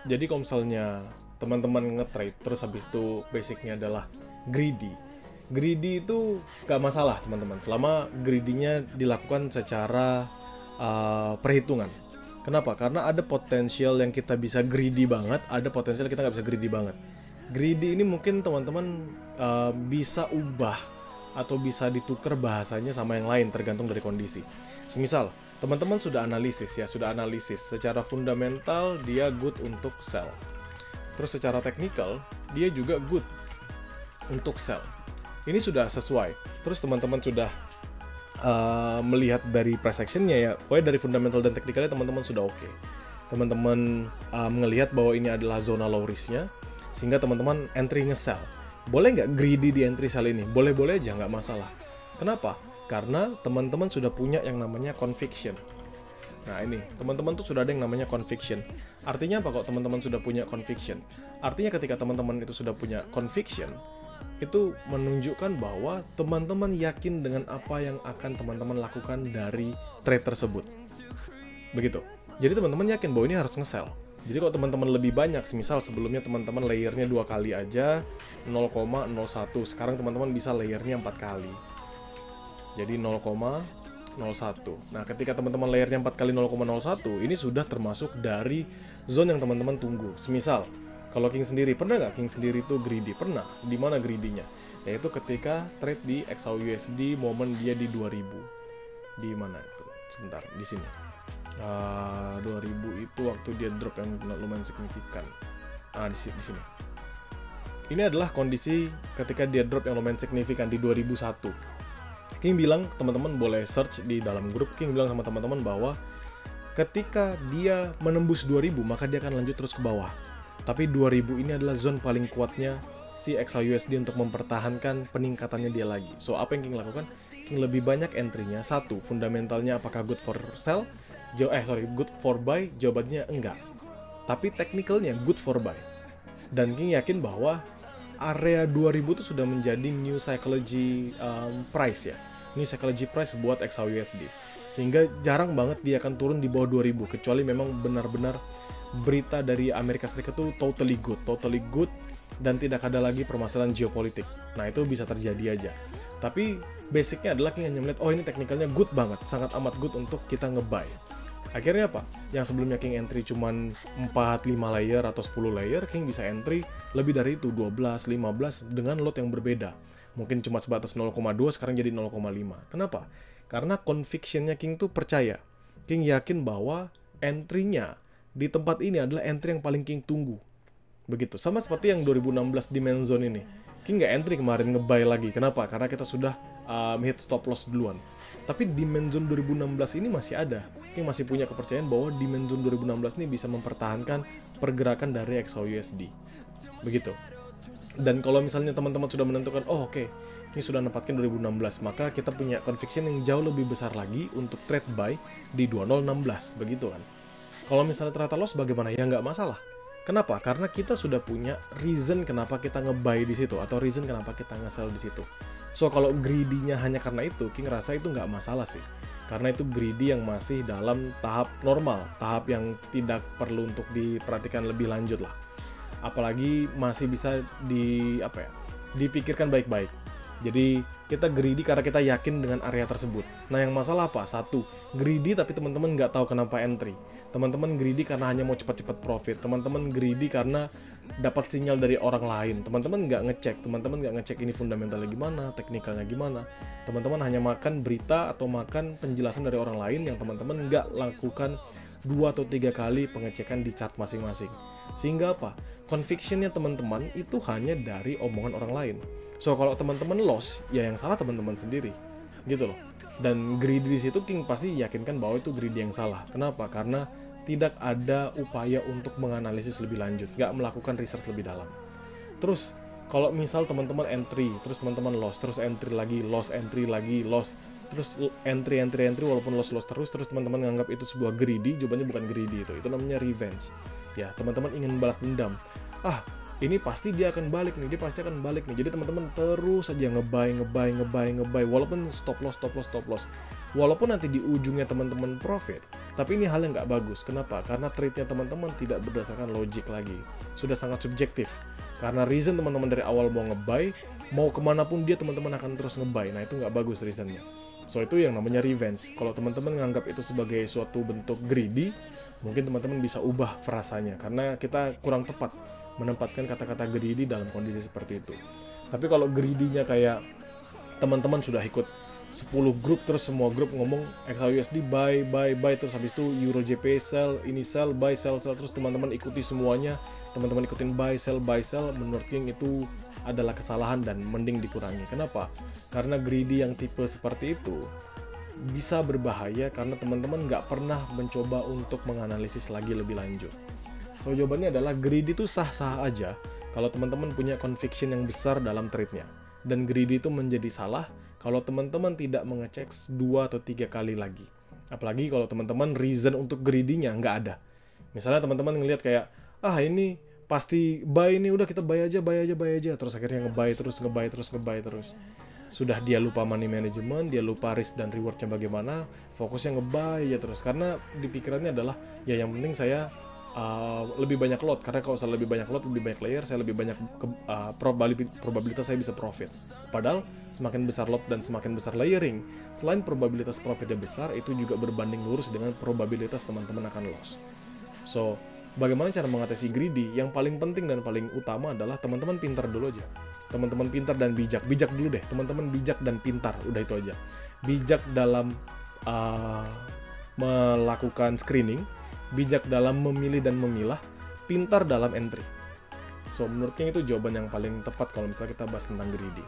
Jadi kalau misalnya teman-teman nge-trade terus habis itu basicnya adalah greedy. Greedy itu gak masalah teman-teman, selama greedy-nya dilakukan secara perhitungan. Kenapa? Karena ada potensial yang kita bisa greedy banget, ada potensial kita nggak bisa greedy banget. Greedy ini mungkin teman-teman bisa ubah atau bisa ditukar bahasanya sama yang lain tergantung dari kondisi. Semisal, teman-teman sudah analisis ya, sudah analisis secara fundamental dia good untuk sell. Terus secara teknikal dia juga good untuk sell. Ini sudah sesuai. Terus teman-teman sudah melihat dari price action-nya ya, pokoknya dari fundamental dan teknikalnya teman-teman sudah oke. Teman-teman melihat bahwa ini adalah zona low risk-nya, sehingga teman-teman entry nge-sell. Boleh nggak greedy di entry sell ini? Boleh-boleh aja, nggak masalah. Kenapa? Karena teman-teman sudah punya yang namanya conviction. Nah ini, teman-teman tuh sudah ada yang namanya conviction. Artinya apa kok teman-teman sudah punya conviction? Artinya ketika teman-teman itu sudah punya conviction, itu menunjukkan bahwa teman-teman yakin dengan apa yang akan teman-teman lakukan dari trade tersebut. Begitu. Jadi teman-teman yakin bahwa ini harus nge-sell. Jadi kalau teman-teman lebih banyak, misal sebelumnya teman-teman layernya 2 kali aja 0,01, sekarang teman-teman bisa layernya 4 kali. Jadi 0,01. Nah, ketika teman-teman layernya 4 kali 0,01, ini sudah termasuk dari zone yang teman-teman tunggu. Semisal, kalau King sendiri, pernah nggak King sendiri itu greedy? Pernah. Di mana greedy-nya? Yaitu ketika trade di XAUUSD, momen dia di 2000. Di mana itu? Sebentar, di sini. 2000 itu waktu dia drop yang lumayan signifikan. Di sini. Ini adalah kondisi ketika dia drop yang lumayan signifikan di 2001. King bilang, teman-teman boleh search di dalam grup, King bilang sama teman-teman bahwa ketika dia menembus 2000, maka dia akan lanjut terus ke bawah. Tapi 2000 ini adalah zone paling kuatnya si XAUUSD untuk mempertahankan peningkatannya dia lagi. So, apa yang King lakukan? King lebih banyak entry-nya. Satu, fundamentalnya apakah good for sell? Good for buy? Jawabannya enggak. Tapi technicalnya good for buy. Dan King yakin bahwa area 2000 itu sudah menjadi new psychology price ya. New psychology price buat XAUUSD. Sehingga jarang banget dia akan turun di bawah 2000, kecuali memang benar-benar berita dari Amerika Serikat itu totally good, dan tidak ada lagi permasalahan geopolitik. Nah, itu bisa terjadi aja. Tapi basicnya adalah King hanya melihat, oh ini teknikalnya good banget, sangat amat good untuk kita nge-buy. Akhirnya apa? Yang sebelumnya King entry cuman 4-5 layer atau 10 layer, King bisa entry lebih dari itu, 12, 15 dengan lot yang berbeda. Mungkin cuma sebatas 0,2, sekarang jadi 0,5. Kenapa? Karena conviction-nya King tuh percaya. King yakin bahwa entry-nya di tempat ini adalah entry yang paling King tunggu. Begitu. Sama seperti yang 2016 di main zone ini. King nggak entry kemarin nge-buy lagi. Kenapa? Karena kita sudah hit stop loss duluan. Tapi di main zone 2016 ini masih ada. King masih punya kepercayaan bahwa di main zone 2016 ini bisa mempertahankan pergerakan dari XAUUSD. Begitu. Dan kalau misalnya teman-teman sudah menentukan, oh oke, King sudah nempatkan 2016, maka kita punya conviction yang jauh lebih besar lagi untuk trade buy di 2016. Begitu kan? Kalau misalnya ternyata loss bagaimana? Ya nggak masalah. Kenapa? Karena kita sudah punya reason kenapa kita nge-buy di situ, atau reason kenapa kita nge-sell di situ. So, kalau greedy-nya hanya karena itu, King rasa itu nggak masalah sih. Karena itu greedy yang masih dalam tahap normal, tahap yang tidak perlu untuk diperhatikan lebih lanjut lah. Apalagi masih bisa dipikirkan baik-baik. Jadi kita greedy karena kita yakin dengan area tersebut. Nah, yang masalah apa? Satu, greedy tapi teman-teman nggak tahu kenapa entry. Teman-teman greedy karena hanya mau cepat-cepat profit. Teman-teman greedy karena dapat sinyal dari orang lain. Teman-teman nggak ngecek ini fundamentalnya gimana, teknikalnya gimana. Teman-teman hanya makan berita atau makan penjelasan dari orang lain yang teman-teman nggak lakukan 2 atau 3 kali pengecekan di chart masing-masing. Sehingga apa? Conviction-nya teman-teman itu hanya dari omongan orang lain. So, kalau teman-teman loss, ya yang salah teman-teman sendiri. Gitu loh. Dan greedy di situ King pasti yakinkan bahwa itu greedy yang salah. Kenapa? Karena tidak ada upaya untuk menganalisis lebih lanjut, nggak melakukan research lebih dalam. Terus, kalau misal teman-teman entry, terus teman-teman loss, terus entry lagi, loss, entry lagi, loss, terus entry walaupun loss terus teman-teman nganggap itu sebuah greedy, jawabannya bukan greedy itu namanya revenge. Ya, teman-teman ingin balas dendam. Ini pasti dia akan balik nih, Jadi teman-teman terus aja nge-buy, walaupun stop loss. Walaupun nanti di ujungnya teman-teman profit, Tapi ini hal yang nggak bagus. Kenapa? Karena trade-nya teman-teman tidak berdasarkan logik lagi. Sudah sangat subjektif. Karena reason teman-teman dari awal mau nge-buy, mau kemanapun dia teman-teman akan terus nge-buy. Nah itu nggak bagus reasonnya. So itu yang namanya revenge. Kalau teman-teman nganggap itu sebagai suatu bentuk greedy, mungkin teman-teman bisa ubah frasanya. Karena kita kurang tepat menempatkan kata-kata greedy dalam kondisi seperti itu. Tapi kalau greedy-nya kayak teman-teman sudah ikut 10 grup, terus semua grup ngomong XAUSD buy, terus habis itu EuroJP sell, ini sell, buy, sell, terus teman-teman ikuti semuanya, teman-teman ikutin buy, sell, menurut King itu adalah kesalahan dan mending dikurangi. Kenapa? Karena greedy yang tipe seperti itu bisa berbahaya karena teman-teman nggak pernah mencoba untuk menganalisis lagi lebih lanjut. So jawabannya adalah greedy itu sah-sah aja kalau teman-teman punya conviction yang besar dalam trade-nya. Dan greedy itu menjadi salah kalau teman-teman tidak mengecek 2 atau 3 kali lagi. Apalagi kalau teman-teman reason untuk greedy-nya nggak ada. Misalnya teman-teman ngelihat kayak, ini pasti buy ini, udah kita buy aja. Terus akhirnya nge-buy terus. Sudah dia lupa money management, dia lupa risk dan reward-nya bagaimana, fokusnya nge-buy ya terus. Karena di pikirannya adalah, ya yang penting saya lebih banyak lot, karena kalau saya lebih banyak lot, lebih banyak layer, saya lebih banyak probabilitas saya bisa profit. Padahal semakin besar lot dan semakin besar layering, selain probabilitas profitnya besar, itu juga berbanding lurus dengan probabilitas teman-teman akan loss. So, bagaimana cara mengatasi greedy? Yang paling penting dan paling utama adalah teman-teman pintar dulu aja. Teman-teman pintar dan bijak. Bijak dulu deh, teman-teman bijak dan pintar, udah itu aja. Bijak dalam melakukan screening, bijak dalam memilih dan memilah, pintar dalam entry. So, menurut King itu jawaban yang paling tepat kalau misalnya kita bahas tentang greedy.